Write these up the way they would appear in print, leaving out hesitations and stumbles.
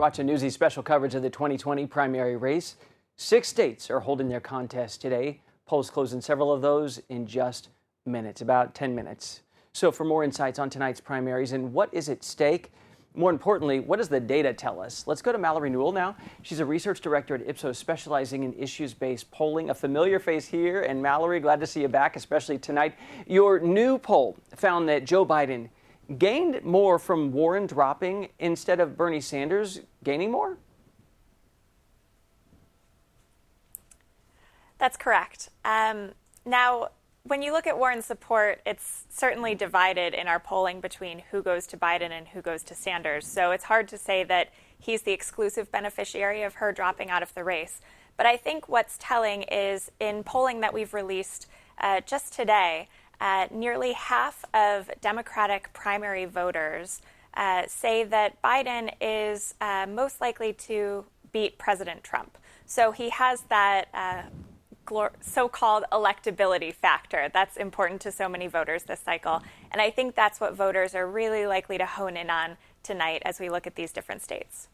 watching Newsy's special coverage of the 2020 primary race. 6 states are holding their contest today. Polls close in several of those in just minutes, about 10 minutes. So for more insights on tonight's primaries and what is at stake, more importantly, what does the data tell us? Let's go to Mallory Newall now. She's a research director at Ipsos specializing in issues-based polling. A familiar face here. And Mallory, glad to see you back, especially tonight. Your new poll found that Joe Biden gained more from Warren dropping instead of Bernie Sanders gaining more? That's correct. Now, when you look at Warren's support, it's certainly divided in our polling between who goes to Biden and who goes to Sanders. So it's hard to say that he's the exclusive beneficiary of her dropping out of the race. But I think what's telling is in polling that we've released just today, nearly half of Democratic primary voters say that Biden is most likely to beat President Trump. So he has that so-called electability factor that's important to so many voters this cycle. And I think that's what voters are really likely to hone in on tonight as we look at these different states.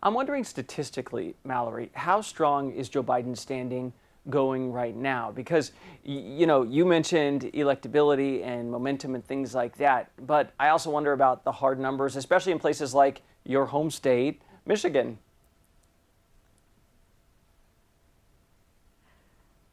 I'm wondering statistically, Mallory, how strong is Joe Biden's standing going right now? Because, you know, you mentioned electability and momentum and things like that. But I also wonder about the hard numbers, especially in places like your home state, Michigan.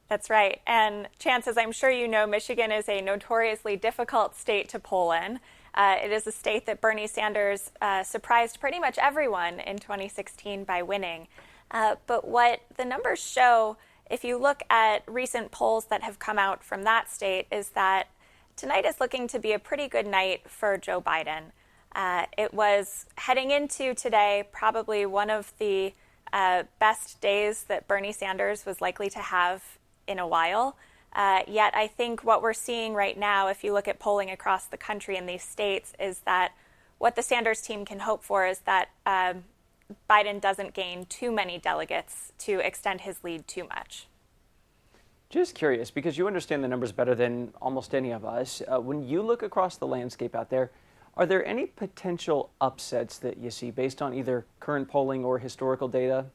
That's right. And chances, I'm sure you know, Michigan is a notoriously difficult state to poll in. It is a state that Bernie Sanders surprised pretty much everyone in 2016 by winning. But what the numbers show, if you look at recent polls that have come out from that state, is that tonight is looking to be a pretty good night for Joe Biden. It was heading into today probably one of the best days that Bernie Sanders was likely to have in a while. Yet I think what we're seeing right now, if you look at polling across the country in these states, is that what the Sanders team can hope for is that Biden doesn't gain too many delegates to extend his lead too much. Just curious, because you understand the numbers better than almost any of us. When you look across the landscape out there, are there any potential upsets that you see based on either current polling or historical data?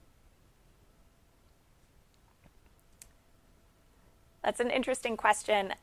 That's an interesting question.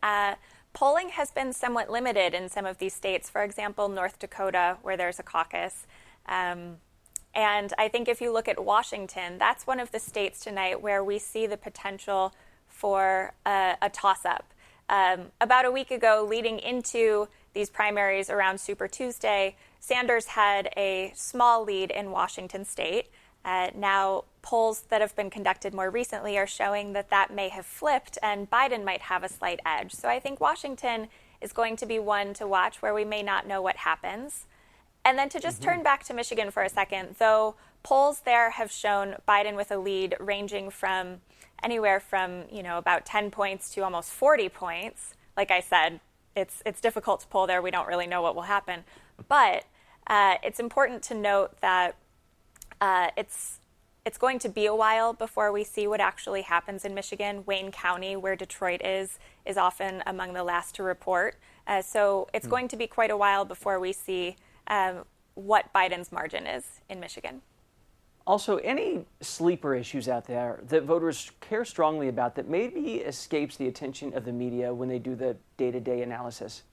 Polling has been somewhat limited in some of these states. For example, North Dakota, where there's a caucus. And I think if you look at Washington, that's one of the states tonight where we see the potential for a toss-up. About a week ago, leading into these primaries around Super Tuesday, Sanders had a small lead in Washington state. Now, polls that have been conducted more recently are showing that that may have flipped and Biden might have a slight edge. So I think Washington is going to be one to watch where we may not know what happens. And then to just turn back to Michigan for a second, though polls there have shown Biden with a lead ranging from anywhere from, about 10 points to almost 40 points. Like I said, it's difficult to poll there. We don't really know what will happen. But it's important to note that it's going to be a while before we see what actually happens in Michigan. Wayne County, where Detroit is often among the last to report. So it's going to be quite a while before we see what Biden's margin is in Michigan. Also, any sleeper issues out there that voters care strongly about that maybe escapes the attention of the media when they do the day-to-day analysis?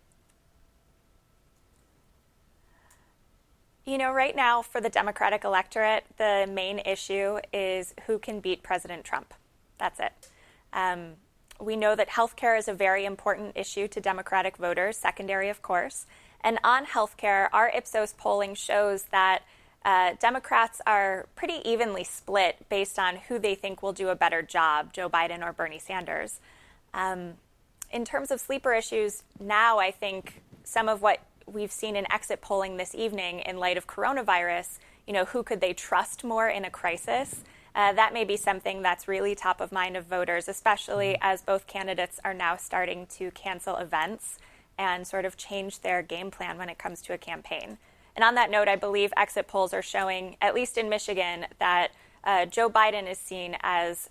Right now for the Democratic electorate, the main issue is who can beat President Trump. That's it. We know that healthcare is a very important issue to Democratic voters, secondary, of course. And on healthcare, our Ipsos polling shows that Democrats are pretty evenly split based on who they think will do a better job, Joe Biden or Bernie Sanders. In terms of sleeper issues, now I think some of what we've seen in exit polling this evening in light of coronavirus, who could they trust more in a crisis? That may be something that's really top of mind of voters, especially as both candidates are now starting to cancel events and sort of change their game plan when it comes to a campaign. And on that note, I believe exit polls are showing, at least in Michigan, that Joe Biden is seen as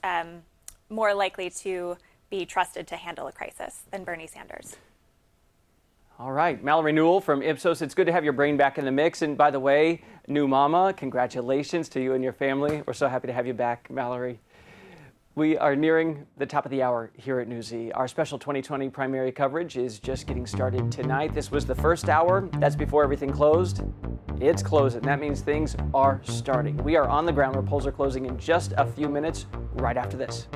more likely to be trusted to handle a crisis than Bernie Sanders. All right, Mallory Newall from Ipsos. It's good to have your brain back in the mix. And by the way, new mama, congratulations to you and your family. We're so happy to have you back, Mallory. We are nearing the top of the hour here at Newsy. Our special 2020 primary coverage is just getting started tonight. This was the first hour. That's before everything closed. It's closing. That means things are starting. We are on the ground where polls are closing in just a few minutes right after this.